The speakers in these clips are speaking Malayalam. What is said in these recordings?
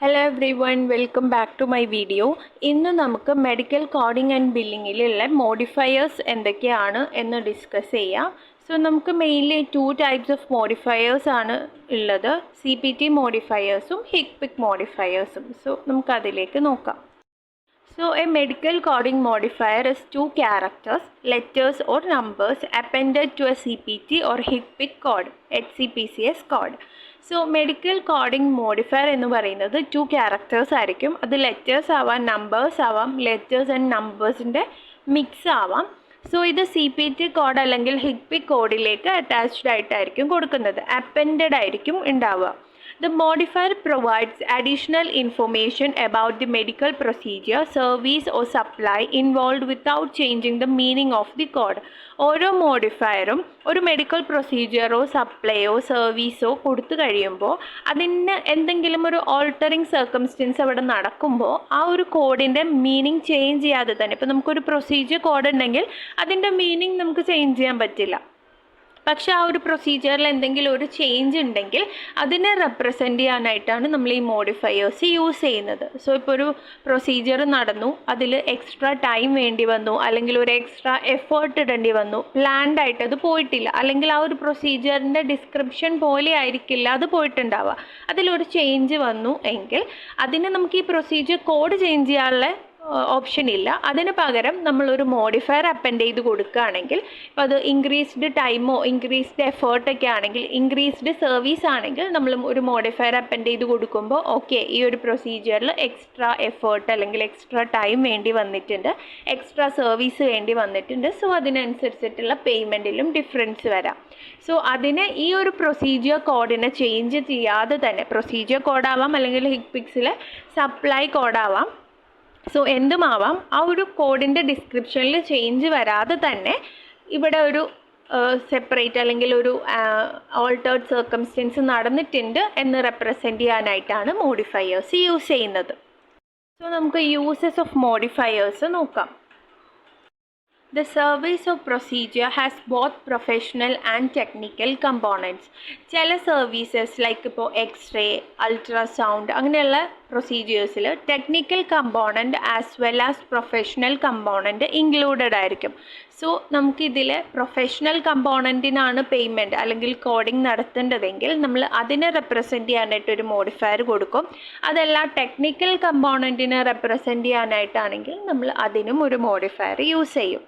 Hello everyone, welcome back to my video. ഇന്ന് നമുക്ക് മെഡിക്കൽ കോഡിംഗ് ആൻഡ് ബില്ലിങ്ങിലുള്ള മോഡിഫയേഴ്സ് എന്തൊക്കെയാണ് എന്ന് ഡിസ്കസ് ചെയ്യാം. സോ നമുക്ക് മെയിൻലി 2 ടൈപ്സ് ഓഫ് മോഡിഫയേഴ്സ് ആണ് ഉള്ളത്, CPT മോഡിഫയേഴ്സും HCPC മോഡിഫയേഴ്സും. സോ നമുക്കതിലേക്ക് നോക്കാം. So a medical coding modifier is 2 characters, letters or numbers appended to a CPT or HCPC code, HCPCS code. So medical coding modifier എന്ന് പറയുന്നത് 2 ക്യാരക്ടേഴ്സ് ആയിരിക്കും. അത് ലെറ്റേഴ്സ് ആവാം, നമ്പേഴ്സ് ആവാം, ലെറ്റേഴ്സ് ആൻഡ് നമ്പേഴ്സിൻ്റെ മിക്സ് ആവാം. സോ ഇത് CPT കോഡ് അല്ലെങ്കിൽ HCPC കോഡിലേക്ക് അറ്റാച്ച്ഡ് ആയിട്ടായിരിക്കും കൊടുക്കുന്നത്, അപ്പൻഡഡ് ആയിരിക്കും ഉണ്ടാവുക. The modifier provides additional information about the medical procedure, service or supply involved without changing the meaning of the code. ഓരോ മോഡിഫയറും ഒരു മെഡിക്കൽ പ്രൊസീജിയറോ സപ്ലൈയോ സർവീസോ കൊടുത്തു കഴിയുമ്പോൾ അതിന് എന്തെങ്കിലും ഒരു ഓൾട്ടറിങ് സർക്കംസ്റ്റൻസ് അവിടെ നടക്കുമ്പോൾ ആ ഒരു കോഡിൻ്റെ മീനിങ് ചേഞ്ച് ചെയ്യാതെ തന്നെ, ഇപ്പോൾ നമുക്കൊരു പ്രൊസീജിയർ കോഡ് ഉണ്ടെങ്കിൽ അതിൻ്റെ മീനിങ് നമുക്ക് ചേഞ്ച് ചെയ്യാൻ പറ്റില്ല. പക്ഷെ ആ ഒരു പ്രൊസീജിയറിൽ എന്തെങ്കിലും ഒരു ചേഞ്ച് ഉണ്ടെങ്കിൽ അതിനെ റെപ്രസെൻ്റ് ചെയ്യാനായിട്ടാണ് നമ്മൾ ഈ മോഡിഫയേഴ്സ് യൂസ് ചെയ്യുന്നത്. സോ ഇപ്പോൾ ഒരു പ്രൊസീജിയർ നടന്നു, അതിൽ എക്സ്ട്രാ ടൈം വേണ്ടി വന്നു, അല്ലെങ്കിൽ ഒരു എക്സ്ട്രാ എഫേർട്ട് ഇടേണ്ടി വന്നു, പ്ലാൻഡ് ആയിട്ട് അത് പോയിട്ടില്ല, അല്ലെങ്കിൽ ആ ഒരു പ്രൊസീജിയറിൻ്റെ ഡിസ്ക്രിപ്ഷൻ പോലെ ആയിരിക്കില്ല അത് പോയിട്ടുണ്ടാവുക, അതിലൊരു ചേഞ്ച് വന്നു എങ്കിൽ അതിന് നമുക്ക് ഈ പ്രൊസീജിയർ കോഡ് ചേഞ്ച് ചെയ്യാനുള്ള ഓപ്ഷൻ ഇല്ല. അതിന് പകരം നമ്മളൊരു മോഡിഫയർ അപ്പൻഡ് ചെയ്ത് കൊടുക്കുകയാണെങ്കിൽ, ഇപ്പോൾ അത് ഇൻക്രീസ്ഡ് ടൈമോ ഇൻക്രീസ്ഡ് എഫേർട്ടൊക്കെ ആണെങ്കിൽ, ഇൻക്രീസ്ഡ് സർവീസ് ആണെങ്കിൽ നമ്മൾ ഒരു മോഡിഫയർ അപ്പൻഡ് ചെയ്ത് കൊടുക്കുമ്പോൾ ഓക്കെ, ഈ ഒരു പ്രൊസീജിയറിൽ എക്സ്ട്രാ എഫേർട്ട് അല്ലെങ്കിൽ എക്സ്ട്രാ ടൈം വേണ്ടി വന്നിട്ടുണ്ട്, എക്സ്ട്രാ സർവീസ് വേണ്ടി വന്നിട്ടുണ്ട്. സോ അതിനനുസരിച്ചിട്ടുള്ള പേയ്മെൻറ്റിലും ഡിഫറൻസ് വരാം. സോ അതിന് ഈ ഒരു പ്രൊസീജിയർ കോഡിനെ ചേഞ്ച് ചെയ്യാതെ തന്നെ, പ്രൊസീജിയർ കോഡാവാം അല്ലെങ്കിൽ HCPCസിലെ സപ്ലൈ കോഡാവാം, സോ എന്തുമാവാം, ആ ഒരു കോഡിൻ്റെ ഡിസ്ക്രിപ്ഷനിൽ ചേഞ്ച് വരാതെ തന്നെ ഇവിടെ ഒരു സെപ്പറേറ്റ് അല്ലെങ്കിൽ ഒരു ഓൾട്ടേർഡ് സർക്കംസ്റ്റൻസ് നടന്നിട്ടുണ്ട് എന്ന് റെപ്രസെൻ്റ് ചെയ്യാനായിട്ടാണ് മോഡിഫയേഴ്സ് യൂസ് ചെയ്യുന്നത്. സോ നമുക്ക് യൂസസ് ഓഫ് മോഡിഫയേഴ്സ് നോക്കാം. The service of procedure has both professional and technical components. ചില സർവീസസ് ലൈക്ക് ഇപ്പോൾ എക്സ്റേ, അൾട്രാസൗണ്ട് അങ്ങനെയുള്ള പ്രൊസീജിയേഴ്സിൽ technical component as well as professional component included ആയിരിക്കും. സോ നമുക്കിതിൽ പ്രൊഫഷണൽ കമ്പോണൻറ്റിനാണ് പേയ്മെൻറ്റ് അല്ലെങ്കിൽ കോഡിംഗ് നടത്തേണ്ടതെങ്കിൽ നമ്മൾ അതിനെ റെപ്രസെൻ്റ് ചെയ്യാനായിട്ടൊരു മോഡിഫയർ കൊടുക്കും. അതല്ല ടെക്നിക്കൽ കമ്പോണൻറ്റിനെ റെപ്രസെൻ്റ് ചെയ്യാനായിട്ടാണെങ്കിൽ നമ്മൾ അതിനും ഒരു മോഡിഫയർ യൂസ് ചെയ്യും.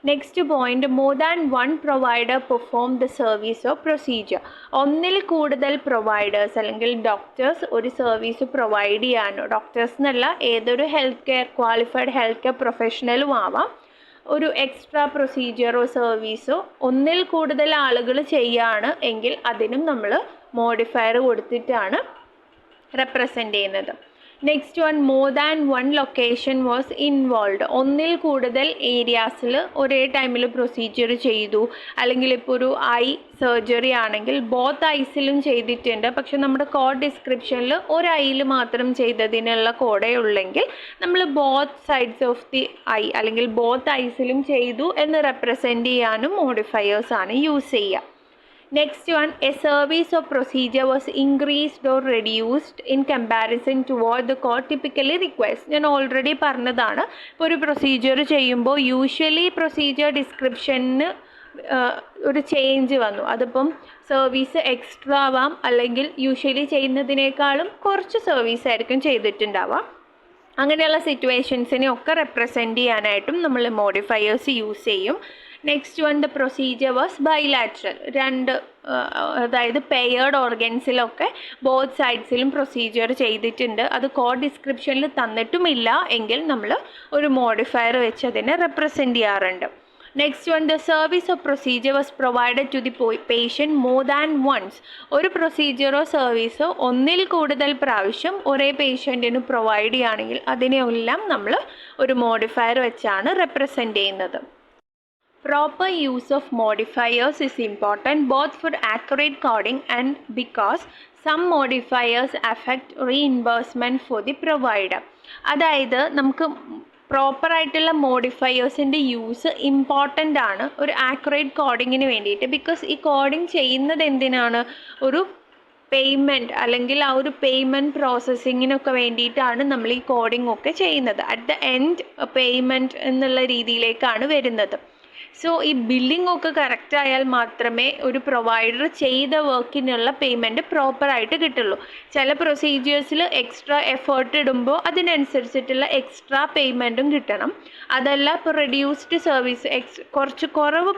Next point, more than one provider perform the service of procedure. ഒന്നിൽ കൂടുതൽ പ്രൊവൈഡേഴ്സ് അല്ലെങ്കിൽ ഡോക്ടേഴ്സ് ഒരു സർവീസ് പ്രൊവൈഡ് ചെയ്യാനോ, ഡോക്ടേഴ്സ് എന്നല്ല ഏതൊരു health care qualified health care പ്രൊഫഷണലും ആവാം, ഒരു എക്സ്ട്രാ പ്രൊസീജിയറോ സർവീസോ ഒന്നിൽ കൂടുതൽ ആളുകൾ ചെയ്യുകയാണ് എങ്കിൽ അതിനും നമ്മൾ മോഡിഫയർ കൊടുത്തിട്ടാണ് റെപ്രസെൻ്റ് ചെയ്യുന്നത്. Next one, more than one location was involve. ഒന്നിൽ കൂടുതൽ ഏരിയാസിൽ ഒരേ ടൈമിൽ പ്രൊസീജിയർ ചെയ്തു, അല്ലെങ്കിൽ ഇപ്പോൾ ഒരു ഐ സർജറി ആണെങ്കിൽ ബോത്ത് ഐസിലും ചെയ്തിട്ടുണ്ട്, പക്ഷെ നമ്മുടെ കോഡ് ഡിസ്ക്രിപ്ഷനിൽ ഒരു ഐയിൽ മാത്രം ചെയ്തതിനുള്ള കോഡേ ഉള്ളെങ്കിൽ നമ്മൾ both sides of the eye അല്ലെങ്കിൽ ബോത്ത് ഐസിലും ചെയ്തു എന്ന് റെപ്രസെൻ്റ് ചെയ്യാനും മോഡിഫയേഴ്സാണ് യൂസ് ചെയ്യുക. Next one, a service of procedure was increased or reduced in comparison to what the code typically requires. ഞാൻ ഓൾറെഡി പറഞ്ഞതാണ്, ഇപ്പോൾ ഒരു പ്രൊസീജിയർ ചെയ്യുമ്പോൾ യൂഷ്വലി പ്രൊസീജിയർ ഡിസ്ക്രിപ്ഷന് ഒരു ചേഞ്ച് വന്നു, അതിപ്പം സർവീസ് എക്സ്ട്രാ ആവാം, അല്ലെങ്കിൽ യൂഷ്വലി ചെയ്യുന്നതിനേക്കാളും കുറച്ച് സർവീസ് ആയിരിക്കും ചെയ്തിട്ടുണ്ടാവാം. അങ്ങനെയുള്ള സിറ്റുവേഷൻസിനെ ഒക്കെ റെപ്രസെൻ്റ് ചെയ്യാനായിട്ടും നമ്മൾ മോഡിഫയേഴ്സ് യൂസ് ചെയ്യും. Next one, the procedure was bilateral. അതായത് പെയർഡ് ഓർഗൻസിലൊക്കെ ബോത്ത് സൈഡ്സിലും പ്രൊസീജിയർ ചെയ്തിട്ടുണ്ട്, അത് കോഡ് ഡിസ്ക്രിപ്ഷനിൽ തന്നിട്ടുമില്ല എങ്കിൽ നമ്മൾ ഒരു മോഡിഫയർ വെച്ച് അതിനെ റെപ്രസെൻ്റ് ചെയ്യാറുണ്ട്. Next one, the service of procedure was provided to the patient more than once. ഒരു പ്രൊസീജിയറോ സർവീസോ ഒന്നിൽ കൂടുതൽ പ്രാവശ്യം ഒരേ പേഷ്യൻറ്റിന് പ്രൊവൈഡ് ചെയ്യുകയാണെങ്കിൽ അതിനെയെല്ലാം നമ്മൾ ഒരു മോഡിഫയർ വെച്ചാണ് റെപ്രസെൻ്റ് ചെയ്യുന്നത്. Proper use of modifiers is important both for accurate coding and because some modifiers affect reimbursement for the provider. അതായത് നമുക്ക് പ്രോപ്പറായിട്ടുള്ള മോഡിഫയേഴ്സിൻ്റെ യൂസ് ഇമ്പോർട്ടൻ്റ് ആണ് ഒരു ആക്യുറേറ്റ് കോഡിങ്ങിന് വേണ്ടിയിട്ട്. ബിക്കോസ് ഈ കോഡിങ് ചെയ്യുന്നത് എന്തിനാണ്, ഒരു പേയ്മെൻറ്റ് അല്ലെങ്കിൽ ആ ഒരു പേയ്മെൻറ്റ് പ്രോസസ്സിങ്ങിനൊക്കെ വേണ്ടിയിട്ടാണ് നമ്മൾ ഈ കോഡിംഗ് ഒക്കെ ചെയ്യുന്നത്. അറ്റ് ദ എൻഡ് പേയ്മെൻറ്റ് എന്നുള്ള രീതിയിലേക്കാണ് വരുന്നത്. സോ ഈ ബില്ലിംഗ് ഒക്കെ കറക്റ്റ് ആയാൽ മാത്രമേ ഒരു പ്രൊവൈഡർ ചെയ്ത വർക്കിനുള്ള പേയ്മെൻറ്റ് പ്രോപ്പറായിട്ട് കിട്ടുള്ളൂ. ചില പ്രൊസീജിയേഴ്സിൽ എക്സ്ട്രാ എഫേർട്ട് ഇടുമ്പോൾ അതിനനുസരിച്ചിട്ടുള്ള എക്സ്ട്രാ പേയ്മെൻറ്റും കിട്ടണം. അതല്ല ഇപ്പോൾ റെഡ്യൂസ്ഡ് സർവീസ് കുറച്ച് കുറവ്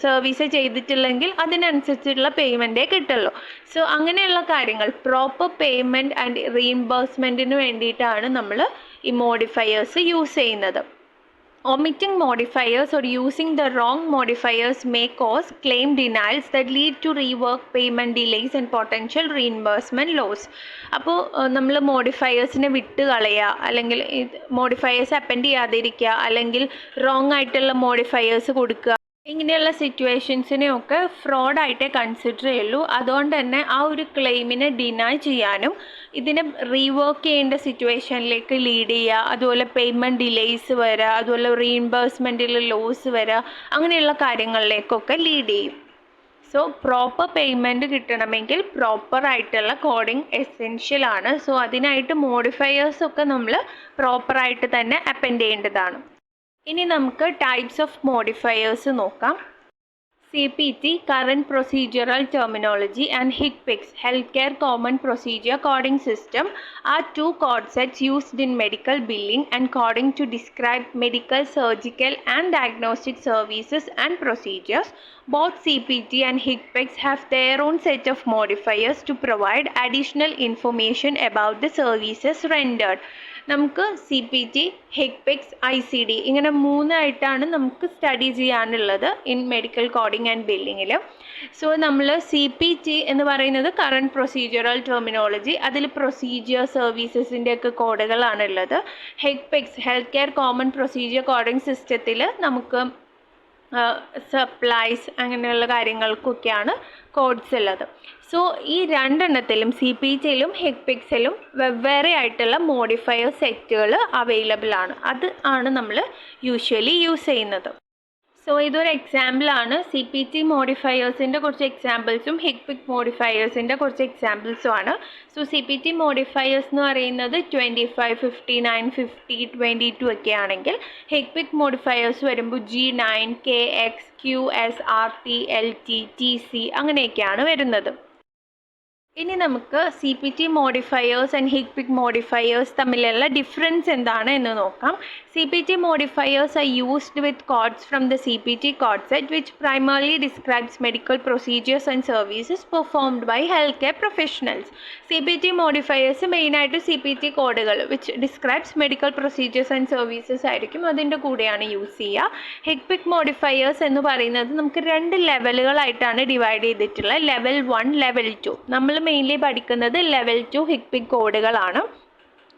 സർവീസ് ചെയ്തിട്ടില്ലെങ്കിൽ അതിനനുസരിച്ചുള്ള പേയ്മെൻറ്റേ കിട്ടുള്ളൂ. സോ അങ്ങനെയുള്ള കാര്യങ്ങൾ പ്രോപ്പർ പേയ്മെൻറ്റ് ആൻഡ് റീഇംബേഴ്സ്മെൻറ്റിന് വേണ്ടിയിട്ടാണ് നമ്മൾ ഈ മോഡിഫയേഴ്സ് യൂസ് ചെയ്യുന്നത്. Omitting modifiers or using the wrong modifiers may cause claim denials that lead to rework, payment delays and potential reimbursement loss. അപ്പോൾ നമ്മൾ മോഡിഫയേഴ്സിനെ വിട്ട് കളയുക, അല്ലെങ്കിൽ മോഡിഫയേഴ്സ് അപ്പെൻഡ് ചെയ്യാതിരിക്കുക, അല്ലെങ്കിൽ റോങ് ആയിട്ടുള്ള മോഡിഫയേഴ്സ് കൊടുക്കുക, ഇങ്ങനെയുള്ള സിറ്റുവേഷൻസിനെയൊക്കെ ഫ്രോഡായിട്ടേ കൺസിഡർ ചെയ്യുള്ളൂ. അതുകൊണ്ട് തന്നെ ആ ഒരു ക്ലെയിമിനെ ഡിനൈ ചെയ്യാനും ഇതിനെ റീവർക്ക് ചെയ്യേണ്ട സിറ്റുവേഷനിലേക്ക് ലീഡ് ചെയ്യുക, അതുപോലെ പേയ്മെൻറ്റ് ഡിലേയ്സ് വരിക, അതുപോലെ റീഇംബേഴ്സ്മെൻറ്റിൽ ലോസ് വരിക, അങ്ങനെയുള്ള കാര്യങ്ങളിലേക്കൊക്കെ ലീഡ് ചെയ്യും. സോ പ്രോപ്പർ പേയ്മെൻറ്റ് കിട്ടണമെങ്കിൽ പ്രോപ്പറായിട്ടുള്ള കോഡിങ് എസെൻഷ്യലാണ്. സോ അതിനായിട്ട് മോഡിഫയേഴ്സൊക്കെ നമ്മൾ പ്രോപ്പറായിട്ട് തന്നെ അപ്പെൻഡ് ചെയ്യേണ്ടതാണ്. ഇനി നമുക്ക് ടൈപ്സ് ഓഫ് മോഡിഫയേഴ്സ് നോക്കാം. CPT, Current Procedural Terminology, and HCPCS, Healthcare Common Procedure Coding System, are two code sets used in medical billing and coding to describe medical, surgical, and diagnostic services and procedures. Both CPT and HCPCS have their own set of modifiers to provide additional information about the services rendered. നമുക്ക് CPT, HCPCS, ICD ഇങ്ങനെ മൂന്നായിട്ടാണ് നമുക്ക് സ്റ്റഡി ചെയ്യാനുള്ളത് ഇൻ മെഡിക്കൽ കോഡിംഗ് ആൻഡ് ബില്ലിങ്ങിൽ. സോ നമ്മൾ CPT എന്ന് പറയുന്നത് കറണ്ട് പ്രൊസീജിയറൽ ടെർമിനോളജി, അതിൽ പ്രൊസീജിയർ സർവീസസിൻ്റെ ഒക്കെ കോഡുകളാണുള്ളത്. HCPCS, health care common procedure coding സിസ്റ്റത്തിൽ നമുക്ക് സപ്ലൈസ് അങ്ങനെയുള്ള കാര്യങ്ങൾക്കൊക്കെയാണ് കോഡ്സ് ഉള്ളത്. സോ ഈ രണ്ടെണ്ണത്തിലും CPTയിലും HCPCSലും വെവ്വേറെ ആയിട്ടുള്ള മോഡിഫയർ സെറ്റുകൾ അവൈലബിൾ ആണ്. അത് ആണ് നമ്മൾ യൂഷ്വലി യൂസ് ചെയ്യുന്നത്. സോ ഇതൊരു എക്സാമ്പിളാണ്. CPT മോഡിഫയേഴ്സിൻ്റെ കുറച്ച് എക്സാമ്പിൾസും HCPCS മോഡിഫയേഴ്സിൻ്റെ കുറച്ച് എക്സാമ്പിൾസും ആണ്. സോ CPT മോഡിഫയേഴ്സ് എന്ന് പറയുന്നത് 25, 59, 50, 22 ഒക്കെ ആണെങ്കിൽ HCPCS മോഡിഫയേഴ്സ് വരുമ്പോൾ G9, KX, QS, RT, LT, TC അങ്ങനെയൊക്കെയാണ് വരുന്നത്. ഇനി നമുക്ക് CPT modifiers and HCPCS modifiers തമ്മിലുള്ള ഡിഫറൻസ് എന്താണ് എന്ന് നോക്കാം. CPT modifiers are used with codes from the CPT code set, which primarily describes medical procedures and services performed by healthcare professionals. CPT modifiers മെയിനായിട്ട് CPT കോഡുകൾ which describes medical procedures and services ആയിരിക്കും അതിൻ്റെ കൂടെയാണ് യൂസ് ചെയ്യുക. HCPCS modifiers എന്ന് പറയുന്നത് നമുക്ക് രണ്ട് ലെവലുകളായിട്ടാണ് ഡിവൈഡ് ചെയ്തിട്ടുള്ളത്. Level 1, level 2. നമ്മൾ മെയിൻലി പഠിക്കുന്നത് ലെവൽ 2 HCPCS കോഡുകളാണ്.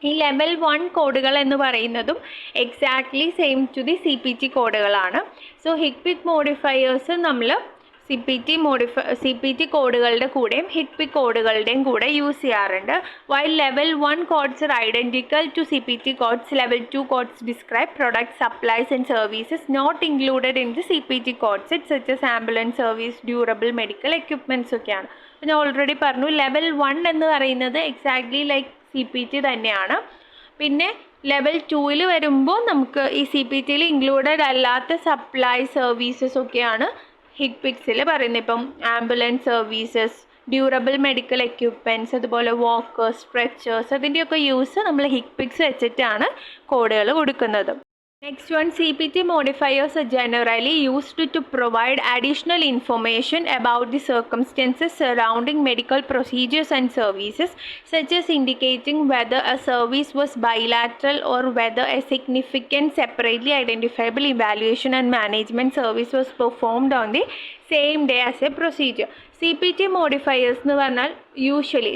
ഈ ലെവൽ 1 കോഡുകൾ എന്ന് പറയുന്നതും exactly same to the CPT കോഡുകളാണ്. സോ HCPCS മോഡിഫയേഴ്സ് നമ്മൾ CPT കോഡുകളുടെ കൂടെയും HCPCS കോഡുകളുടെയും കൂടെ യൂസ് ചെയ്യാറുണ്ട്. While level 1 codes are identical to CPT codes, level 2 codes describe products, supplies and services not included in the CPT code set such as ambulance service, durable medical equipments ഒക്കെയാണ്. ഞാൻ ഓൾറെഡി പറഞ്ഞു ലെവൽ 1 എന്ന് പറയുന്നത് എക്സാക്ട്ലി ലൈക്ക് CPT തന്നെയാണ്. പിന്നെ ലെവൽ 2 വരുമ്പോൾ നമുക്ക് ഈ CPTയിൽ ഇൻക്ലൂഡഡ് അല്ലാത്ത സപ്ലൈ സർവീസസ് ഒക്കെയാണ് HCPCSൽ പറയുന്നത്. ഇപ്പം ambulance services, durable medical equipments, അതുപോലെ വാക്കേഴ്സ്, സ്ട്രെച്ചേഴ്സ്, അതിൻ്റെയൊക്കെ യൂസ് നമ്മൾ HCPCS വെച്ചിട്ടാണ് കോഡുകൾ കൊടുക്കുന്നത്. Next one, CPT modifiers are generally used to provide additional information about the circumstances surrounding medical procedures and services, such as indicating whether a service was bilateral or whether a significant separately identifiable evaluation and management service was performed on the same day as a procedure. CPT modifiers എന്ന് പറഞ്ഞാൽ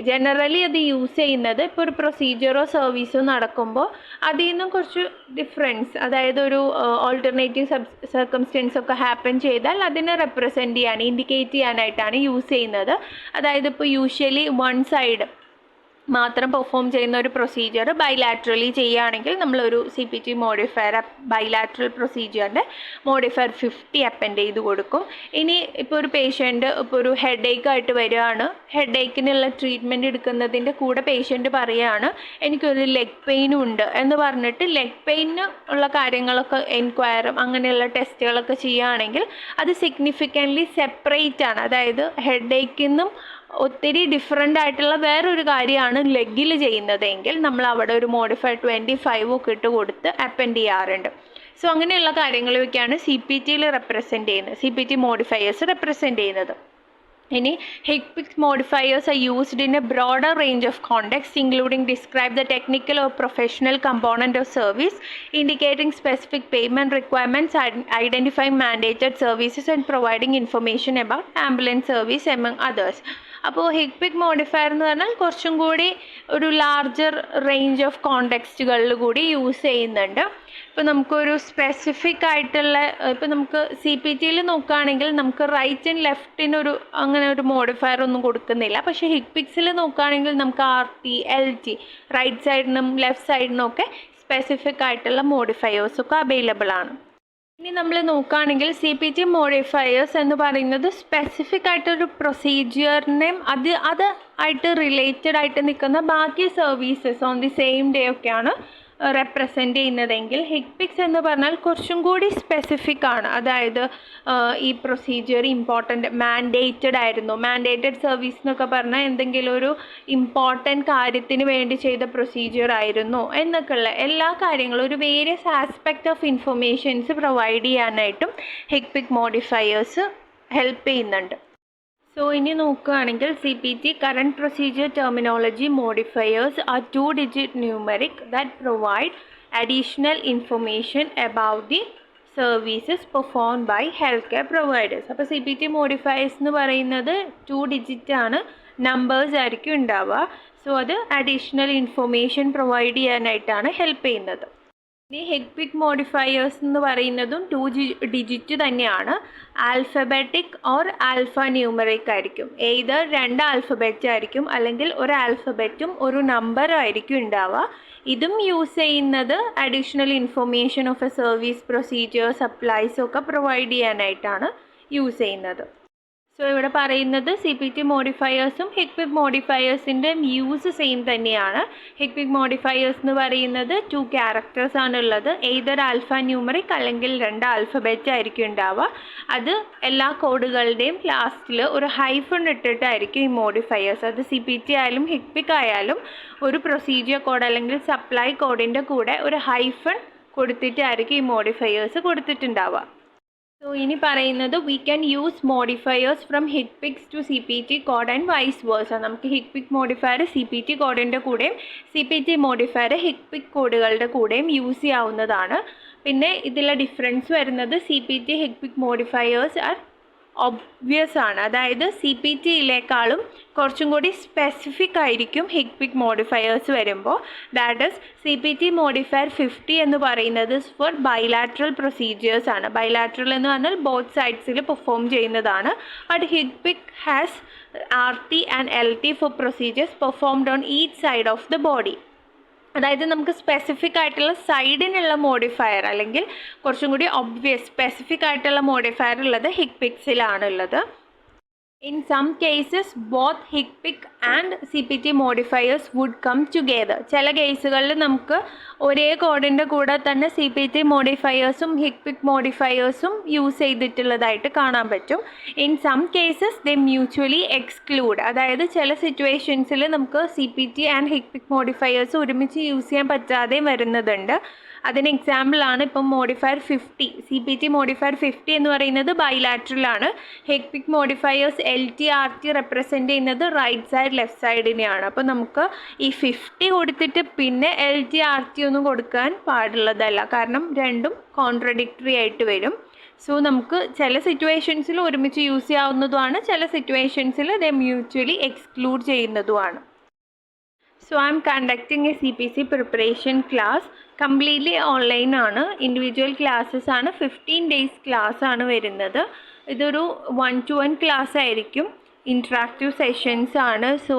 ജനറലി അത് യൂസ് ചെയ്യുന്നത് ഇപ്പോൾ ഒരു പ്രൊസീജിയറോ സർവീസോ നടക്കുമ്പോൾ അതിൽ നിന്നും കുറച്ച് ഡിഫറൻസ്, അതായത് ഒരു ഓൾട്ടർനേറ്റീവ് സർക്കംസ്റ്റൻസ് ഒക്കെ ഹാപ്പൻ ചെയ്താൽ അതിനെ റെപ്രസെൻറ്റ് ചെയ്യാൻ, ഇൻഡിക്കേറ്റ് ചെയ്യാനായിട്ടാണ് യൂസ് ചെയ്യുന്നത്. അതായത് ഇപ്പോൾ യൂഷ്വലി വൺ സൈഡ് മാത്രം പെർഫോം ചെയ്യുന്ന ഒരു പ്രൊസീജിയർ ബൈലാറ്ററലി ചെയ്യുകയാണെങ്കിൽ നമ്മളൊരു CPT മോഡിഫയർ ബൈലാറ്ററൽ പ്രൊസീജിയറിൻ്റെ മോഡിഫയർ 50 അപ്പൻഡ് ചെയ്ത് കൊടുക്കും. ഇനി ഇപ്പോൾ ഒരു പേഷ്യൻ്റ് ഇപ്പോൾ ഒരു ഹെഡേക്ക് ആയിട്ട് വരികയാണ്, ഹെഡേക്കിനുള്ള ട്രീറ്റ്മെൻറ്റ് എടുക്കുന്നതിൻ്റെ കൂടെ പേഷ്യൻ്റ് പറയുകയാണ് എനിക്കൊരു ലെഗ് പെയിനും ഉണ്ട് എന്ന് പറഞ്ഞിട്ട് ലെഗ് പെയിന് ഉള്ള കാര്യങ്ങളൊക്കെ എൻക്വയറും അങ്ങനെയുള്ള ടെസ്റ്റുകളൊക്കെ ചെയ്യുകയാണെങ്കിൽ അത് സിഗ്നിഫിക്കൻ്റ്ലി സെപ്പറേറ്റ് ആണ്. അതായത് ഹെഡേക്കിൽ നിന്നും ഒത്തിരി ഡിഫറെൻ്റ് ആയിട്ടുള്ള വേറൊരു കാര്യമാണ് ലെഗിൽ ചെയ്യുന്നതെങ്കിൽ നമ്മൾ അവിടെ ഒരു മോഡിഫൈഡ് 25 ഒക്കെ ഇട്ട് കൊടുത്ത് അപ്പൻഡ് ചെയ്യാറുണ്ട്. സോ അങ്ങനെയുള്ള കാര്യങ്ങളൊക്കെയാണ് CPTയിൽ റെപ്രസെൻ്റ് ചെയ്യുന്നത്, CPT മോഡിഫയേഴ്സ് റെപ്രസെൻ്റ് ചെയ്യുന്നത്. ഇനി HCPCS modifiers are used in a broader range of contexts, including describe the technical or professional component of service, indicating specific payment requirements, identifying mandated services and providing information about ambulance service among others. അപ്പോൾ HCPCS മോഡിഫയർ എന്ന് പറഞ്ഞാൽ കുറച്ചും കൂടി ഒരു ലാർജർ റേഞ്ച് ഓഫ് കോണ്ടെക്സ്റ്റുകളിൽ കൂടി യൂസ് ചെയ്യുന്നുണ്ട്. ഇപ്പോൾ നമുക്കൊരു സ്പെസിഫിക് ആയിട്ടുള്ള ഇപ്പോൾ നമുക്ക് CPTയിൽ നോക്കുകയാണെങ്കിൽ നമുക്ക് റൈറ്റ് ആൻഡ് ലെഫ്റ്റിനൊരു അങ്ങനെ ഒരു മോഡിഫയർ ഒന്നും കൊടുക്കുന്നില്ല. പക്ഷേ HCPCSൽ നോക്കുകയാണെങ്കിൽ നമുക്ക് RT LT റൈറ്റ് സൈഡിനും ലെഫ്റ്റ് സൈഡിനും ഒക്കെ സ്പെസിഫിക് ആയിട്ടുള്ള മോഡിഫയേഴ്സൊക്കെ അവൈലബിൾ ആണ്. ഇനി നമ്മൾ നോക്കുകയാണെങ്കിൽ CPT മോഡിഫയേഴ്സ് എന്ന് പറയുന്നത് സ്പെസിഫിക് ആയിട്ടൊരു പ്രൊസീജിയറിനെയും അത് ആയിട്ട് റിലേറ്റഡ് ആയിട്ട് നിൽക്കുന്ന ബാക്കി services on the same day ഒക്കെയാണ് റെപ്രസെൻ്റ് ചെയ്യുന്നതെങ്കിൽ HCPCS എന്ന് പറഞ്ഞാൽ കുറച്ചും കൂടി സ്പെസിഫിക് ആണ്. അതായത് ഈ പ്രൊസീജിയർ ഇമ്പോർട്ടൻ്റ് മാൻഡേറ്റഡ് ആയിരുന്നു, മാൻഡേറ്റഡ് സർവീസ് എന്നൊക്കെ പറഞ്ഞാൽ എന്തെങ്കിലും ഒരു ഇമ്പോർട്ടൻ്റ് കാര്യത്തിന് വേണ്ടി ചെയ്ത പ്രൊസീജിയർ ആയിരുന്നു എന്നൊക്കെയുള്ള എല്ലാ കാര്യങ്ങളും ഒരു various aspect of informations provide ചെയ്യാനായിട്ടും HCPCS മോഡിഫയേഴ്സ് ഹെൽപ്പ് ചെയ്യുന്നുണ്ട്. സോ ഇനി നോക്കുകയാണെങ്കിൽ CPT current procedure terminology modifiers are 2-digit numeric that provide additional information about the services performed by health care providers. അപ്പോൾ CPT മോഡിഫയേഴ്സ് എന്ന് പറയുന്നത് 2 digit ആണ്, നമ്പേഴ്സ് ആയിരിക്കും ഉണ്ടാവുക. സോ അത് അഡീഷണൽ ഇൻഫർമേഷൻ പ്രൊവൈഡ് ചെയ്യാനായിട്ടാണ് ഹെൽപ്പ് ചെയ്യുന്നത്. ഇനി HCPCS മോഡിഫയേഴ്സ് എന്ന് പറയുന്നതും 2 digit തന്നെയാണ്. ആൽഫബറ്റിക് ഓർ ആൽഫ ന്യൂമറിക് ആയിരിക്കും. എയ്തർ 2 ആൽഫബറ്റ് ആയിരിക്കും അല്ലെങ്കിൽ ഒരു ആൽഫബറ്റും ഒരു നമ്പറും ആയിരിക്കും ഉണ്ടാവുക. ഇതും യൂസ് ചെയ്യുന്നത് additional information of A service procedure supplies ഒക്കെ പ്രൊവൈഡ് ചെയ്യാനായിട്ടാണ് യൂസ് ചെയ്യുന്നത്. സോ ഇവിടെ പറയുന്നത് CPT മോഡിഫയേഴ്സും HCPCS മോഡിഫയേഴ്സിൻ്റെ യൂസ് സെയിം തന്നെയാണ്. HCPCS മോഡിഫയേഴ്സ് എന്ന് പറയുന്നത് 2 characters ആണുള്ളത്. എയ്തർ ആൽഫ ന്യൂമറിക് അല്ലെങ്കിൽ 2 ആൽഫബറ്റ് ആയിരിക്കും ഉണ്ടാവുക. അത് എല്ലാ കോഡുകളുടെയും ലാസ്റ്റിൽ ഒരു ഹൈഫൺ ഇട്ടിട്ടായിരിക്കും ഈ മോഡിഫയേഴ്സ്. അത് CPT ആയാലും HCPCS ആയാലും ഒരു പ്രൊസീജിയർ കോഡ് അല്ലെങ്കിൽ സപ്ലൈ കോഡിൻ്റെ കൂടെ ഒരു ഹൈഫൺ കൊടുത്തിട്ടായിരിക്കും ഈ മോഡിഫയേഴ്സ് കൊടുത്തിട്ടുണ്ടാവുക. സോ ഇനി പറയുന്നത് we can use modifiers from HCPCS to CPT code and vice versa. നമുക്ക് HCPCS മോഡിഫയർ CPT കോഡിൻ്റെ കൂടെയും CPT മോഡിഫയർ HCPCS കോഡുകളുടെ കൂടെയും യൂസ് ചെയ്യാവുന്നതാണ്. പിന്നെ ഇതിലെ ഡിഫറൻസ് വരുന്നത് CPT HCPCS modifiers are obvious ആണ്. അതായത് CPTയിലേക്കാളും കുറച്ചും കൂടി സ്പെസിഫിക് ആയിരിക്കും HCPCS മോഡിഫയേഴ്സ് വരുമ്പോൾ. ദാറ്റ് ഈസ് CPT മോഡിഫയർ 50 എന്ന് പറയുന്നത് ഫോർ ബൈലാറ്ററൽ പ്രൊസീജിയേഴ്സ് ആണ്. ബൈലാറ്ററൽ എന്ന് പറഞ്ഞാൽ ബോത്ത് സൈഡ്സിൽ പെർഫോം ചെയ്യുന്നതാണ്. But HCPCS has RT and LT for procedures performed on each side of the body. അതായത് നമുക്ക് സ്പെസിഫിക് ആയിട്ടുള്ള സൈഡിനുള്ള മോഡിഫയർ അല്ലെങ്കിൽ കുറച്ചും കൂടി ഒബ്വിയസ് സ്പെസിഫിക് ആയിട്ടുള്ള മോഡിഫയർ ഉള്ളത് HCPCSലാണുള്ളത്. In some cases, both HCPCS and CPT modifiers would come together. ചില കേസുകളിൽ നമുക്ക് ഒരേ കോഡിൻ്റെ കൂടെ തന്നെ CPT മോഡിഫയേഴ്സും HCPCS മോഡിഫയേഴ്സും യൂസ് ചെയ്തിട്ടുള്ളതായിട്ട് കാണാൻ പറ്റും. In some cases they mutually exclude. അതായത് ചില സിറ്റുവേഷൻസിൽ നമുക്ക് CPT ആൻഡ് HCPCS മോഡിഫയേഴ്സ് ഒരുമിച്ച് യൂസ് ചെയ്യാൻ പറ്റാതെ വരുന്നതുണ്ട്. അതിന് എക്സാമ്പിളാണ് ഇപ്പം മോഡിഫയർ 50. CPT മോഡിഫയർ 50 എന്ന് പറയുന്നത് ബൈലാറ്ററലാണ്. HCPCS modifiers LT RT represent ചെയ്യുന്നത് റൈറ്റ് സൈഡ് ലെഫ്റ്റ് സൈഡിനെയാണ്. അപ്പോൾ നമുക്ക് ഈ 50 കൊടുത്തിട്ട് പിന്നെ LT RT ഒന്നും കൊടുക്കാൻ പാടുള്ളതല്ല, കാരണം രണ്ടും കോൺട്രഡിക്ടറി ആയിട്ട് വരും. സോ നമുക്ക് ചില സിറ്റുവേഷൻസിൽ ഒരുമിച്ച് യൂസ് ചെയ്യാവുന്നതുമാണ്, ചില സിറ്റുവേഷൻസിൽ ദേ മ്യൂച്വലി എക്സ്ക്ലൂഡ് ചെയ്യുന്നതുമാണ്. So I am conducting a CPC preparation class. Completely online ആണ്, ഇൻഡിവിജ്വൽ ക്ലാസ്സസ് ആണ്. 15 days ക്ലാസ് ആണ് വരുന്നത്. ഇതൊരു 1-to-1 ക്ലാസ് ആയിരിക്കും. ഇൻട്രാക്റ്റീവ് സെഷൻസ് ആണ്. So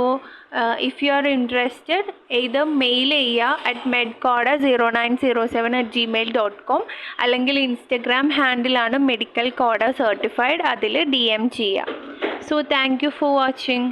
if you are interested either mail ചെയ്യുക at medcoda0907@gmail.com അല്ലെങ്കിൽ ഇൻസ്റ്റഗ്രാം ഹാൻഡിലാണ് മെഡിക്കൽ കോഡ സർട്ടിഫൈഡ്, അതിൽ DM ചെയ്യുക. So thank you for watching.